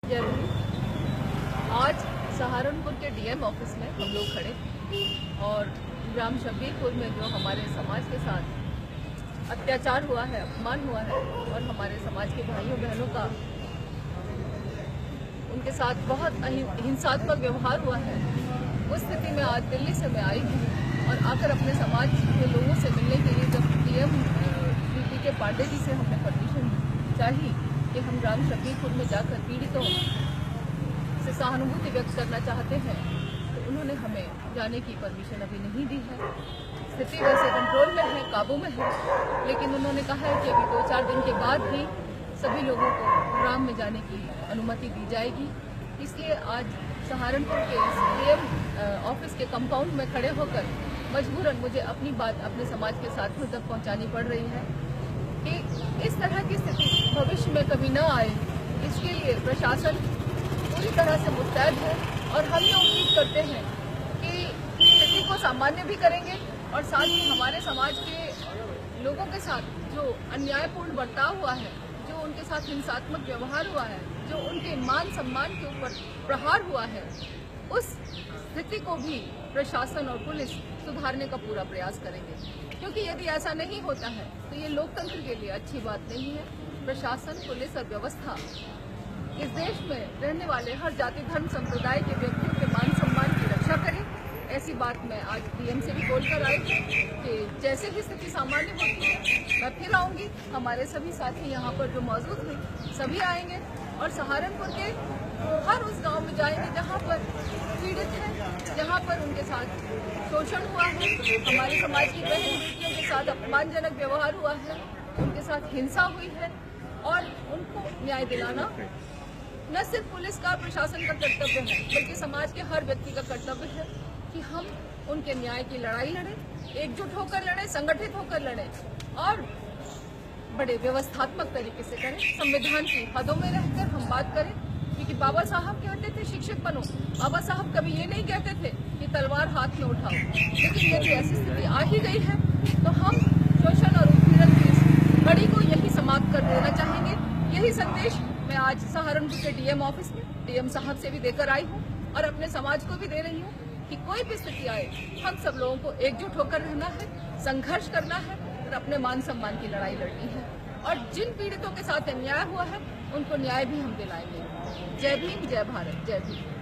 आज सहारनपुर के DM office में हम लोग खड़े और ग्राम शब्बीरपुर में जो हमारे समाज के साथ अत्याचार हुआ है, अपमान हुआ है और हमारे समाज के भाइयों बहनों का उनके साथ बहुत हिंसात्मक व्यवहार हुआ है, उस स्थिति में आज दिल्ली से मैं आई हूँ और आकर अपने समाज के लोगों से मिलने के लिए जब डीएम के पांडे जी से हमने परमिशन चाहिए कि हम ग्राम शब्बीरपुर में जाकर पीड़ितों से सहानुभूति व्यक्त करना चाहते हैं, तो उन्होंने हमें जाने की परमिशन अभी नहीं दी है। स्थिति वैसे कंट्रोल में है, काबू में है, लेकिन उन्होंने कहा है कि अभी 2-4 दिन के बाद ही सभी लोगों को ग्राम में जाने की अनुमति दी जाएगी। इसलिए आज सहारनपुर के इस डीएम ऑफिस के कंपाउंड में खड़े होकर मजबूरन मुझे अपनी बात अपने समाज के साथियों तक पहुंचानी पड़ रही है कि इस तरह की स्थिति भविष्य में कभी न आए, इसके लिए प्रशासन पूरी तरह से मुस्तैद है और हम ये उम्मीद करते हैं कि स्थिति को सामान्य भी करेंगे और साथ ही हमारे समाज के लोगों के साथ जो अन्यायपूर्ण बर्ताव हुआ है, जो उनके साथ हिंसात्मक व्यवहार हुआ है, जो उनके मान सम्मान के ऊपर प्रहार हुआ है, उस स्थिति को भी प्रशासन और पुलिस सुधारने का पूरा प्रयास करेंगे, क्योंकि यदि ऐसा नहीं होता है तो ये लोकतंत्र के लिए अच्छी बात नहीं है। प्रशासन, पुलिस और व्यवस्था इस देश में रहने वाले हर जाति, धर्म, संप्रदाय के व्यक्तियों के मान सम्मान की रक्षा करे। ऐसी बात मैं आज डीएम से भी बोलकर आई कि जैसे ही स्थिति सामान्य होती है मैं फिर आऊंगी। हमारे सभी साथी यहाँ पर जो मौजूद हैं सभी आएंगे और सहारनपुर के हर उस गांव में जाएंगे जहाँ पर पीड़ित हैं, जहाँ पर उनके साथ शोषण हुआ है, हमारे समाज की बहन बेटियों के साथ अपमानजनक व्यवहार हुआ है, उनके साथ हिंसा हुई है और उनको न्याय दिलाना न सिर्फ पुलिस का, प्रशासन का कर्तव्य है, बल्कि समाज के हर व्यक्ति का कर्तव्य है कि हम उनके न्याय की लड़ाई लड़ें, एकजुट होकर लड़ें, संगठित होकर लड़ें और बड़े व्यवस्थात्मक तरीके से करें, संविधान की हदों में रहकर हम बात करें। क्योंकि बाबा साहब कहते थे शिक्षित बनो, बाबा साहब कभी ये नहीं कहते थे कि तलवार हाथ में उठाओ, लेकिन यदि ऐसी स्थिति आ ही गई है तो हम शोषण और उत्पीड़न की इस कड़ी को यही समाप्त कर देना चाहेंगे। यही संदेश मैं आज सहारनपुर के डीएम ऑफिस में डीएम साहब से भी देकर आई हूँ और अपने समाज को भी दे रही हूँ कि कोई भी स्थिति आए हम सब लोगों को एकजुट होकर रहना है, संघर्ष करना है और अपने मान सम्मान की लड़ाई लड़नी है और जिन पीड़ितों के साथ अन्याय हुआ है उनको न्याय भी हम दिलाएंगे। जय भीम, जय भारत, जय भीम।